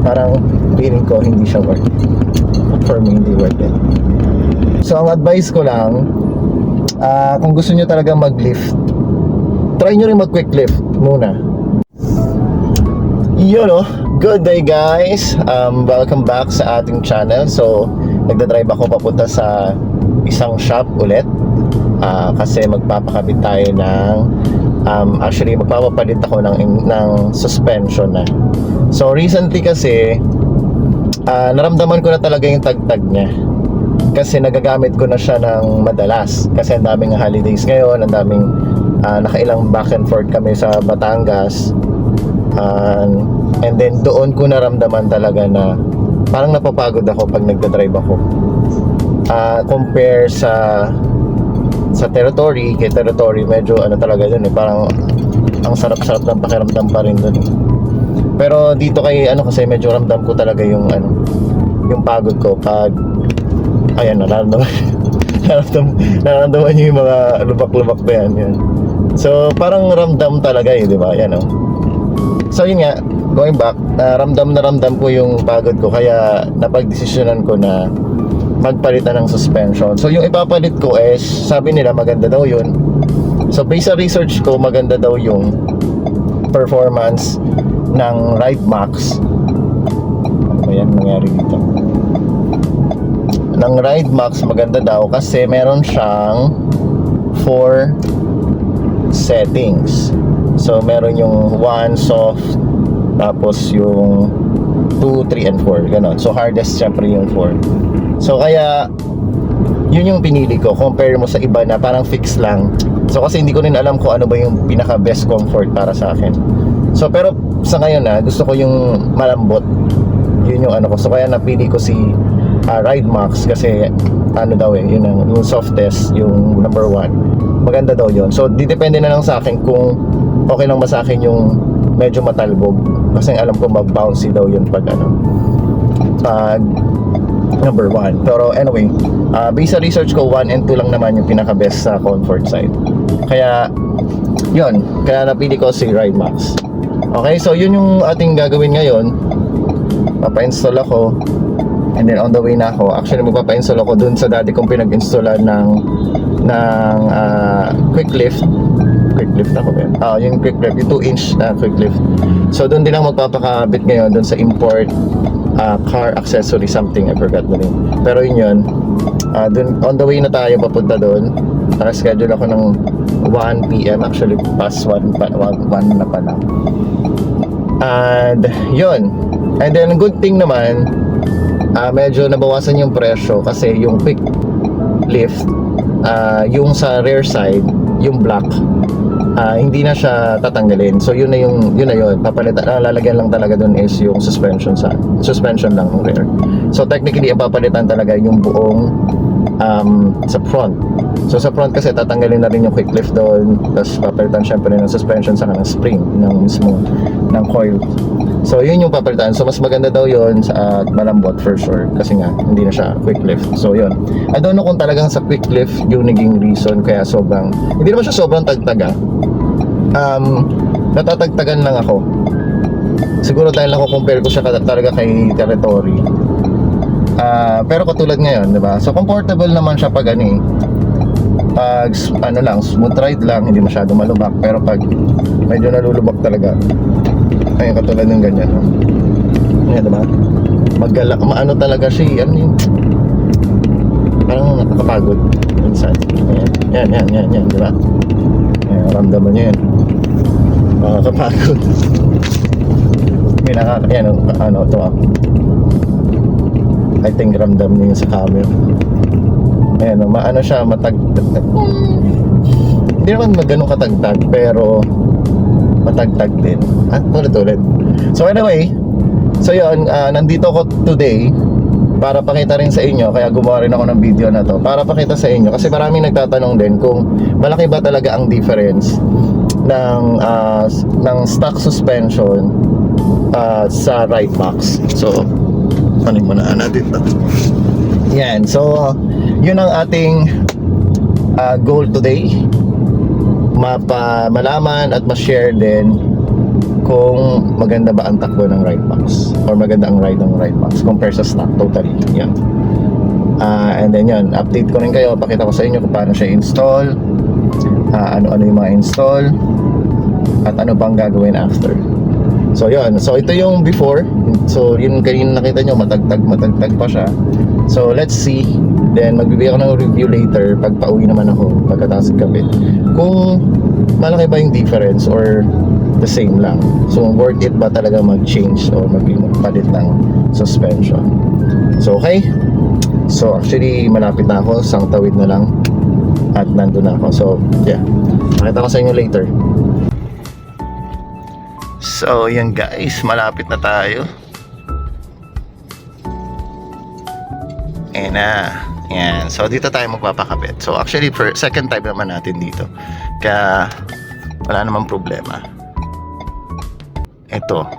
parang feeling ko hindi siya worth it. For me, hindi worth it. So ang advice ko lang, kung gusto nyo talaga mag-lift, try nyo rin mag-quick lift muna. Yun o, good day guys. Welcome back sa ating channel. So nagdadrive ako papunta sa isang shop ulit, kasi magpapakabit tayo ng actually magpapapalit ako ng suspension na. So recently kasi naramdaman ko na talaga yung tagtag niya, kasi nagagamit ko na siya ng madalas, kasi ang daming holidays ngayon, ang daming nakailang back and forth kami sa Batangas, and then doon ko naramdaman talaga na parang napapagod ako pag nagdadrive ako, compare sa territory. Kay territory medyo ano talaga dun parang ang sarap-sarap ng pakiramdam pa rin dun. Pero dito kay kasi medyo ramdam ko talaga yung yung pagod ko pag ayan, nararamdaman nyo yung mga lubak-lubak pa yan. So parang ramdam talaga di ba? Yan So yun nga, going back, ramdam ko yung pagod ko, kaya napagdesisyonan ko na magpalitan ng suspension. So yung ipapalit ko is, sabi nila maganda daw yun. So based sa research ko, maganda daw yung performance ng Ride Max. Ano ba yan nangyari dito? Ng Ride Max maganda daw kasi meron siyang 4 settings. So meron yung 1 soft, tapos yung 2, 3, and 4 ganon. So hardest syempre yung 4. So kaya yun yung pinili ko, compare mo sa iba na parang fix lang. So kasi hindi ko rin alam kung ano ba yung pinaka best comfort para sa akin. So pero sa ngayon gusto ko yung malambot. Yun yung ko. So kaya napili ko si Ride Max kasi yun yung softest, yung number 1. Maganda daw yun. So didepende na lang sa akin kung okay lang ba sa akin yung medyo matalbog, kasi alam ko mag-bouncy daw yun pag pag number 1. Pero anyway, based sa research ko, 1 and 2 lang naman yung pinaka best sa comfort side. Kaya yun, kaya napili ko si Ride Max. Okay, so yun yung ating gagawin ngayon. Papa-install ako, and then on the way na ako. Actually magpapa-install ako dun sa dati kong pinag-installan ng quick lift ako ba? Yung quick lift, yung 2-inch na quick lift. So doon din ako magpapakabit ngayon doon sa import car accessory something, I forgot the name. Pero yun doon, on the way na tayo papunta doon. Naka-schedule ako ng 1 PM, actually past 1 na pala. And yun, and then good thing naman, medyo nabawasan yung presyo kasi yung quick lift, yung sa rear side, yung black, hindi na siya tatanggalin. So yun na yun. Papalitan, lalagyan lang talaga dun is yung suspension lang ng rear. So technically papalitan talaga yung buong sa front. So sa front kasi tatanggalin na rin yung quick lift doon, tapos papalitan syempre ng suspension sa ng spring ng coil. So yun yung papalitan. So mas maganda daw yun sa malambot for sure, kasi nga hindi na siya quick lift. So yun, I don't know kung talagang sa quick lift yung naging reason kaya hindi naman siya sobrang tagtaga. Natatagtagan lang ako. Siguro dahil compare ko siya talaga kay territory. Pero katulad ngayon, diba? So comfortable naman siya pag pag lang, smooth ride lang, hindi masyado malubak. Pero pag medyo nalulubak talaga, ayun, katulad ng ganyan, ayan, diba? Talaga siya, parang nakakapagod minsan. Yan, diba? Ayan, ramdaman nyo yan, nakakapagod. I think ramdam niyo sa camera. Ayan, siya, matagtag. Hindi naman ganun katagtag, pero matagtag din. Ulit. So anyway, so yun, nandito ako today para pakita rin sa inyo, kaya gumawa rin ako ng video na to para pakita sa inyo, kasi maraming nagtatanong din kung malaki ba talaga ang difference ng stock suspension sa Ride Max. So ano mo na natin ito. Yan, so yun ang ating goal today, malaman at ma-share din kung maganda ba ang takbo ng ride max or maganda ang ride ng ride max compare sa stock totally. Yan. And then yun, update ko rin kayo, pakita ko sa inyo kung paano siya install, ano-ano yung mga install, at ano pang gagawin after. So yun, so ito yung before. So yun kanina nakita nyo, matagtag pa siya. So let's see. Then magbibigay ako ng review later pag pauwi naman ako pagkatapos kabit, kung malaki ba yung difference or the same lang. So worth it ba talaga mag-change o magpalit ng suspension. So okay. So actually malapit na ako, isang tawid na lang at nandun na ako. So yeah, makita ko sa inyo later. So yan guys, malapit na tayo. And yan. So dito tayo magpapakabit. So actually for second time naman natin dito, kaya wala namang problema. Ito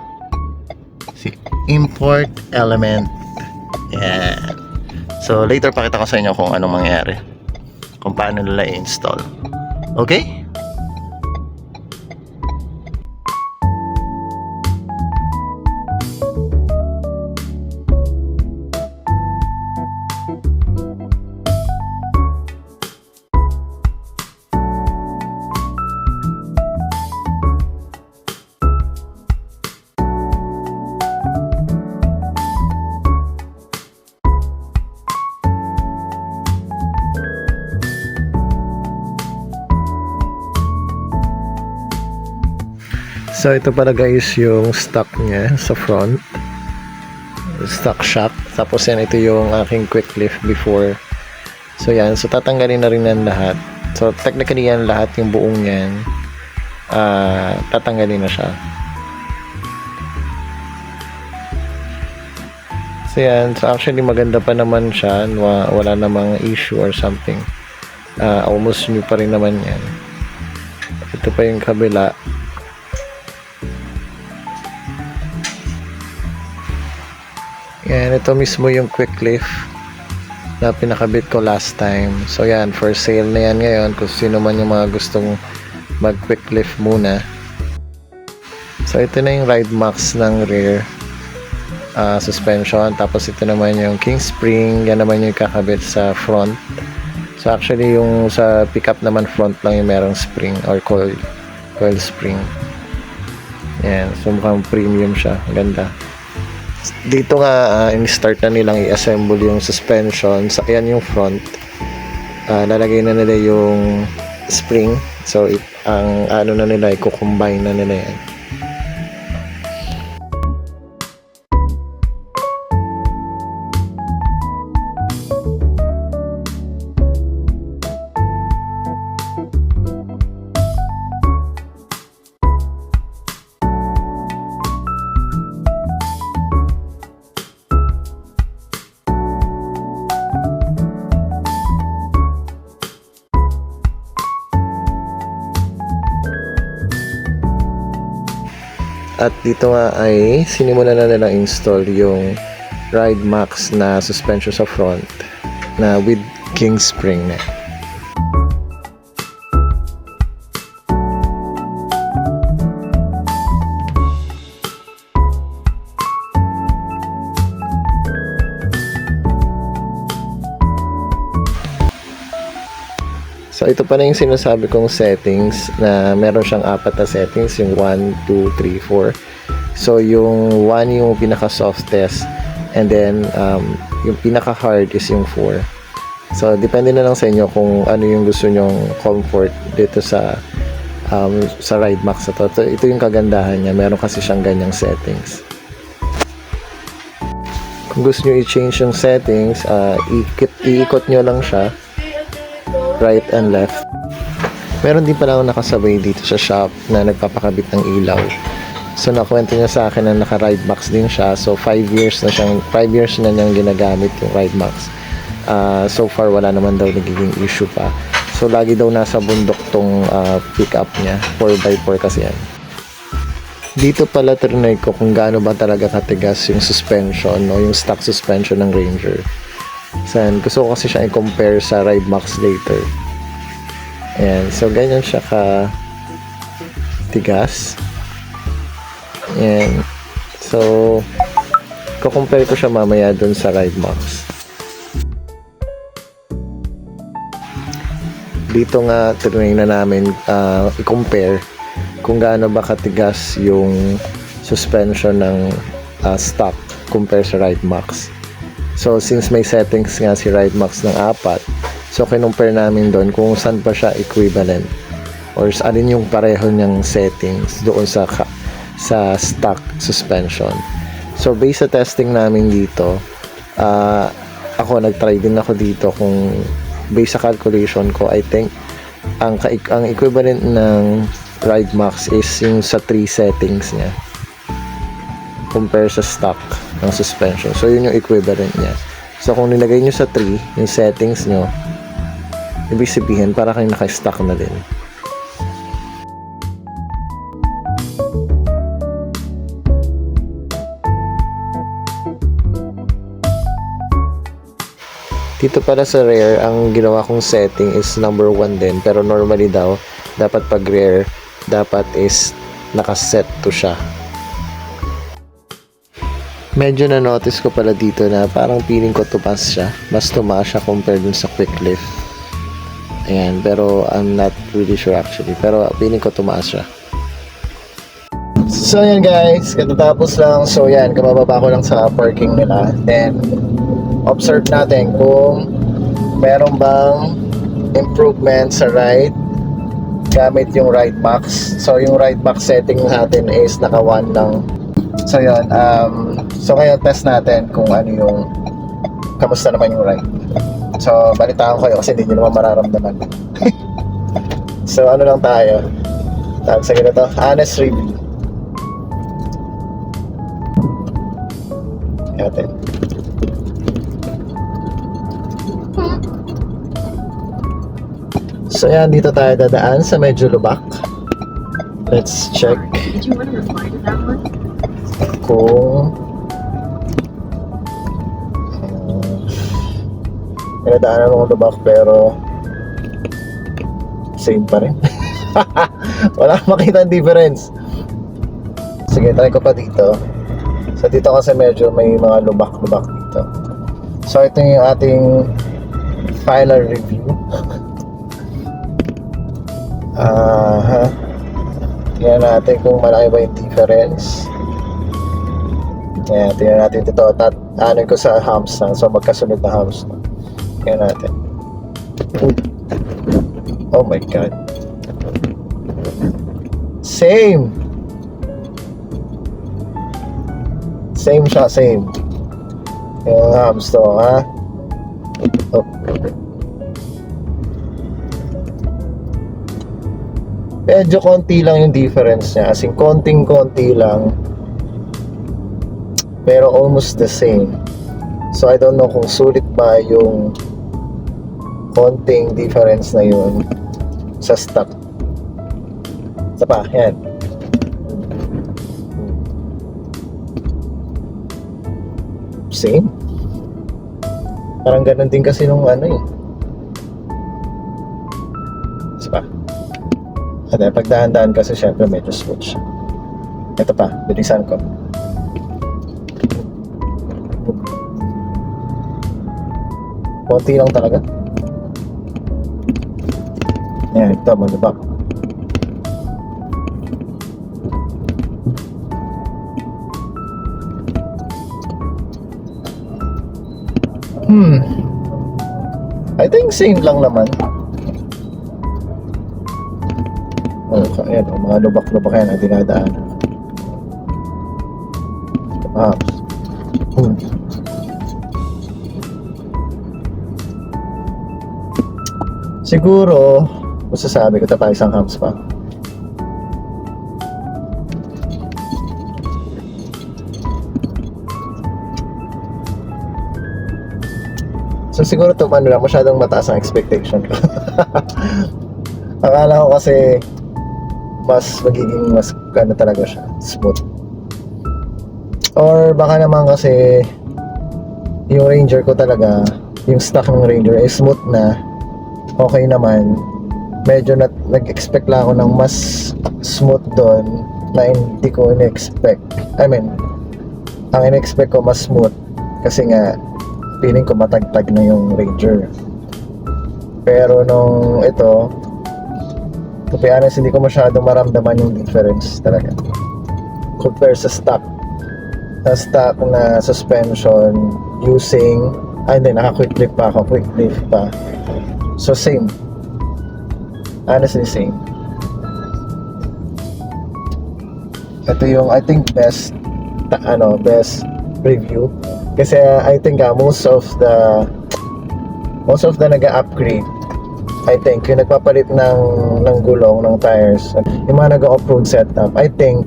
si import element. Yan. So later pakita ko sa inyo kung anong mangyari, kung paano nila i-install. Okay? So ito pala guys yung stock niya sa front, stock shock. Tapos yan, ito yung aking quick lift before. So yan, so tatanggalin na rin yan lahat. So technically yan lahat, yung buong yan tatanggalin na siya. So yan, so actually maganda pa naman siya, wala namang issue or something. Almost new pa rin naman yan. Ito pa yung kabila. Yan, ito mismo yung quick lift na pinakabit ko last time. So yan, for sale na yan ngayon kung sino man yung mga gustong mag quick lift muna. So ito na yung ride max ng rear suspension. Tapos ito naman yung king spring, yan naman yung kakabit sa front. So actually yung sa pickup naman front lang yung merong spring or coil spring. Yan, so mukhang premium siya, ganda. Dito nga in-start na nilang i-assemble yung suspension. So ayan yung front, lalagay na nila yung spring. So ang ano na nila, i-combine na nila yan. At dito nga ay sinimulan na nilang install yung Ride Max na suspension sa front na with king spring na. So ito pa na yung sinasabi kong settings na meron siyang apat na settings, yung 1, 2, 3, 4. So yung 1 yung pinaka softest, and then yung pinaka hard is yung 4. So depende na lang sa inyo kung ano yung gusto nyong comfort dito sa Ride Max na to. Ito yung kagandahan niya, meron kasi siyang ganyang settings. Kung gusto nyo i-change yung settings, iikot nyo lang siya right and left. Meron din pala ako nakasabay dito sa shop na nagpapakabit ng ilaw. So nakwento niya sa akin na naka-Ride Max din siya. So 5 years na niyang ginagamit yung Ride Max. So far wala naman daw nagiging issue pa. So lagi daw nasa bundok tong pick-up niya. 4x4 kasi yan. Dito pala trinay ko kung gaano ba talaga katigas yung suspension o yung stock suspension ng Ranger. Gusto ko kasi siya i-compare sa Ride Max later. Ayan, so ganyan siya ka tigas. Yan. So, kukumpare ko siya mamaya dun sa RideMax. Dito nga, tinry na namin i-compare kung gaano ba katigas yung suspension ng stock compare sa RideMax. So, since may settings nga si RideMax ng 4, so kinumpare namin doon kung saan pa siya equivalent or alin yung pareho niyang settings doon sa stock suspension. So, based sa testing namin dito, ako nag-try din ako dito kung based sa calculation ko, I think ang equivalent ng RideMax is yung sa 3 settings niya compare sa stock ng suspension. So, yun yung equivalent niya. So, kung nilagay nyo sa 3, yung settings nyo, ibig sabihin, para kayo naka-stock na din. Dito pala sa rear, ang ginawa kong setting is number 1 din. Pero normally daw, dapat pag rear, dapat is nakaset to siya. Medyo na-notice ko pala dito na parang feeling ko tumaas siya. Mas tumaas siya compared dun sa quick lift. Ayan, pero I'm not really sure actually. Pero feeling ko tumaas siya. So yan guys, katatapos lang. So yan, kabababa ko lang sa parking nila. Then, observe natin kung meron bang improvement sa ride gamit yung RideMax. So yung RideMax setting natin is naka 1 lang. So yun, so ngayon test natin kung ano yung kamusta naman yung ride. So balitaan ko kayo kasi hindi nyo naman mararamdaman. So ano lang tayo, tawag sa ganito, honest review natin. So yan, dito tayo dadaan sa medyo lubak. Let's check kung pinadaanan ng lubak pero same pa rin. Wala akong makita ang difference. Sige, try ko pa dito. So dito kasi medyo may mga lubak-lubak dito. So ito yung ating final review. Tingnan natin kung malaki ba yung difference. Tingnan natin dito. Ano ko sa humps na. So magkasunod na humps na. Tingnan natin. Oh my god. Same. Same siya, same. Yung humps to, ha? Oh. Medyo konti lang yung difference niya. As in, konting-konti lang. Pero almost the same. So, I don't know kung sulit ba yung konting difference na yun sa stock. Isa pa, yan. Same. Parang ganun din kasi nung ano eh. Isa pa. At pag dahan-dahan kasi syempre medyo smooth siya. Ito pa, bilisan ko. Konti lang talaga. Ayan, ito, malubak. I think same lang naman. Ayan, mga lubak-lubak yan ang dinadaan. Siguro, masasabi ko ito pa isang humps pa. So siguro ito ano lang, masyadong mataas ang expectation ko. Akala ko kasi mas ano talaga siya, smooth. Or baka naman kasi yung Ranger ko talaga, yung stock ng Ranger ay smooth na, okay naman. Medyo nag-expect lang ako ng mas smooth doon na hindi ko in-expect. I mean, ang in-expect ko mas smooth kasi nga feeling ko matagtag na yung Ranger. Pero nung ito, to be honest, hindi ko masyadong maramdaman yung difference talaga compare sa stock na suspension using hindi, naka quick lift pa, so same, honestly same. Ito yung I think best review kasi I think most of the nag-upgrade, I think yung nagpapalit ng gulong, ng tires, yung mga nag-off-road setup, I think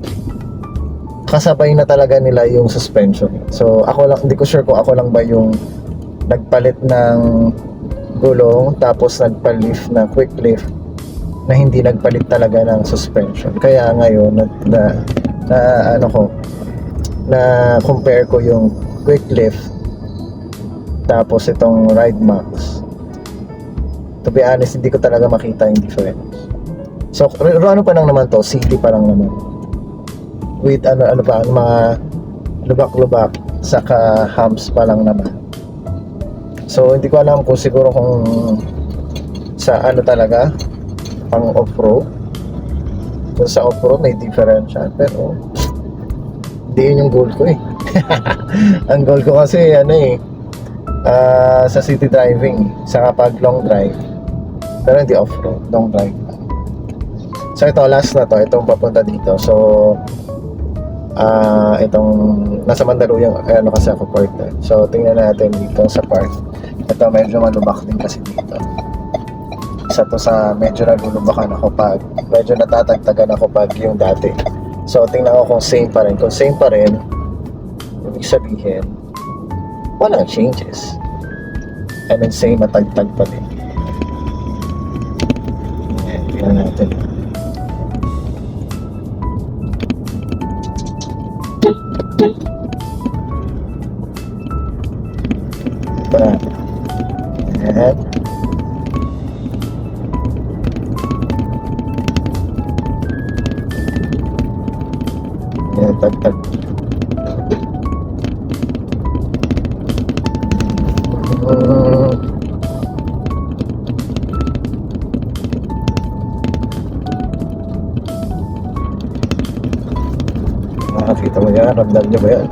kasabay na talaga nila yung suspension. So ako lang, hindi ko sure kung ako lang ba yung nagpalit ng gulong tapos nagpa-lift na quick lift na hindi nagpalit talaga ng suspension. Kaya ngayon na compare ko yung quick lift tapos itong Ride Max. To be honest, hindi ko talaga makita yung difference. So ano pa lang naman to, city pa lang naman. With mga lubak-lubak saka humps pa lang naman. So hindi ko alam kung siguro kung sa talaga pang off-road. Kung sa off-road may difference siya, pero hindi yun yung goal ko eh. Ang goal ko kasi sa city driving, sa kapag long drive. Pero hindi off-road, long drive. So ito, last na to, itong papunta dito. So itong nasa Mandaluyong kasi ako park na. So tingnan natin dito sa park. Ito medyo malubak din kasi dito. Isa to sa medyo nalulubakan ako pag medyo natatagtagan ako pag yung dati. So tingnan ko kung same pa rin. Kung same pa rin, ibig sabihin walang changes. I mean same, matagtag pa din. Tingnan natin. Ayan. Ayan, tagtag. Makakita mo yan, ramdam nyo ba yan?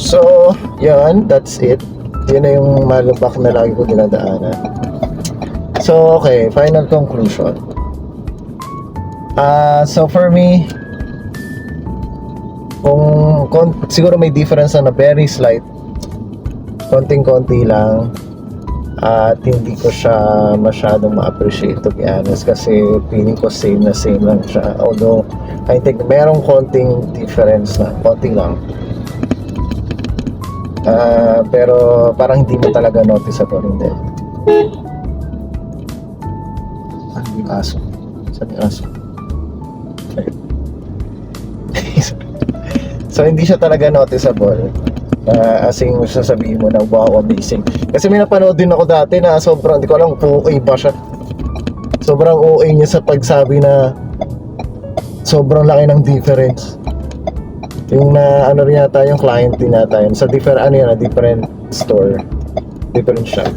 So, yan, that's it. Yun na yung malubak na lagi ko dinadaanan. So, okay, final conclusion. So for me, kung siguro may difference na very slight, konting-konti lang, at hindi ko siya masyadong ma-appreciate, to be honest, kasi feeling ko same lang siya, although I think merong konting difference na, konti lang, pero parang hindi mo talaga noticeable. Hindi yung aso, saan yung aso? So hindi siya talaga noticeable, as in sasabihin mo na wow, amazing. Kasi may napanood din ako dati na sobrang, hindi ko alam kung OA ba siya, sobrang OA niya sa pagsabi na sobrang laki ng difference. Yung na rin yata yung client din yata yun sa different store, different shop.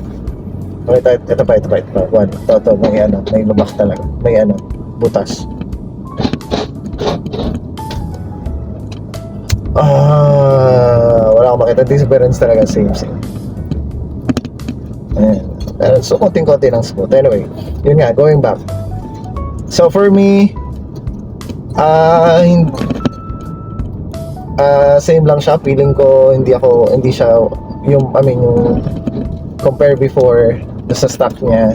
Okay, ito pa one, ito may lubak talaga, may butas. Wala akong makita difference talaga, same. Ayan. So konting-konti ng smooth. Anyway, yun nga, going back. So for me, same lang siya, feeling ko hindi siya yung compare before sa stock niya,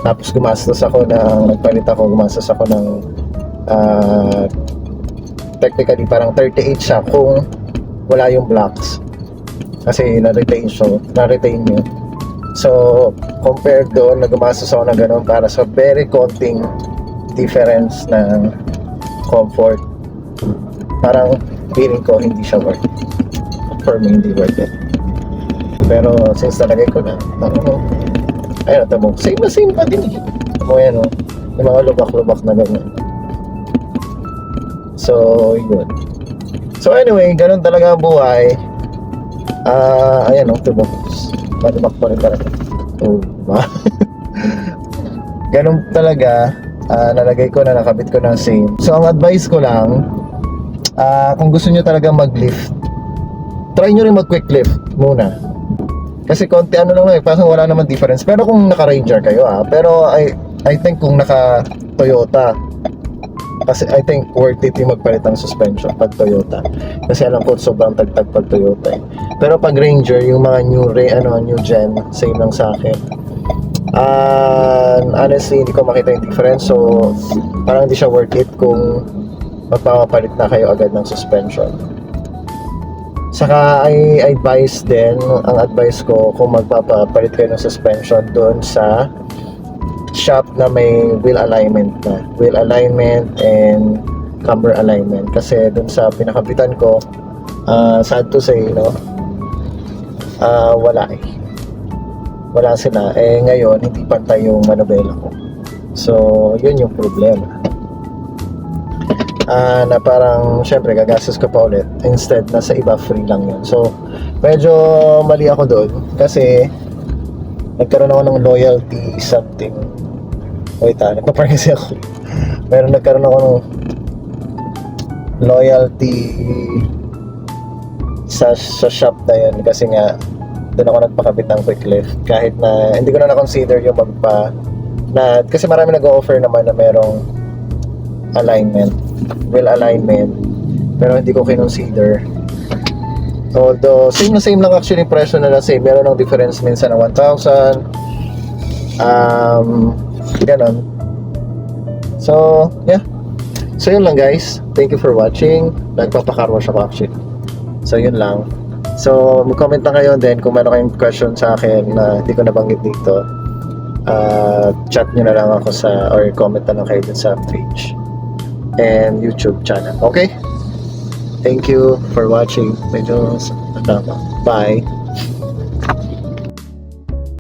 tapos nagpalit ako, gumastos ako ng technically parang 38 siya kung wala yung blocks kasi na-retain nyo. So compared doon, gumastos ako ng ganun para sa very konting difference ng comfort, parang feeling ko hindi siya worth. for me, hindi worth it. Pero since nalagay ko na, ayun, tamo, same na same pa din eh. Tamo yan, oh. Yung mga lubak-lubak na ganyan. So, yun. So anyway, ganun talaga ang buhay. Ayan, oh, tamo. Malubak pa rin talaga. Oh, diba? Ganun talaga. Nalagay ko na, nakabit ko ng same. So ang advice ko lang, kung gusto nyo talaga mag-lift, try nyo rin mag-quick lift muna. Kasi konti ano lang parang wala naman difference. Pero kung naka-Ranger kayo pero I think kung naka-Toyota, kasi I think worth it yung magpalit ng suspension pag Toyota. Kasi alam ko sobrang tagtag pag Toyota eh. Pero pag Ranger, yung mga new gen, same lang sa akin. Honestly, hindi ko makita yung difference. So, parang hindi siya worth it kung magpapalit na kayo agad ng suspension. Saka I advise din, ang advice ko kung magpapalit kayo ng suspension doon sa shop na may wheel alignment and camber alignment. Kasi doon sa pinakabitan ko, sad to say, wala sila. Ngayon, hindi pantay yung manubela ko. So, yun yung problema. Na parang syempre gagastos ka pa ulit instead na sa iba free lang yun. So medyo mali ako doon kasi nagkaroon ako ng loyalty something. Wait, nagpapark kasi ako. Nagkaroon ako ng loyalty sa shop na yun kasi nga doon ako nagpakabit ng quick lift kahit na hindi ko na na-consider yung kasi marami nag-o-offer naman na merong wheel alignment, pero hindi ko kinonsider. Although same lang actually presyo na same, meron ng difference minsan ng 1,000 ganon. So yeah, so yun lang guys, thank you for watching. Nagpapakarwash ako actually, so yun lang. So mag-comment na kayo then kung meron kayong question sa akin na hindi ko nabanggit dito, chat nyo na lang ako or comment na lang kayo dun sa page and YouTube channel. Okay? Thank you for watching. Medyo bye.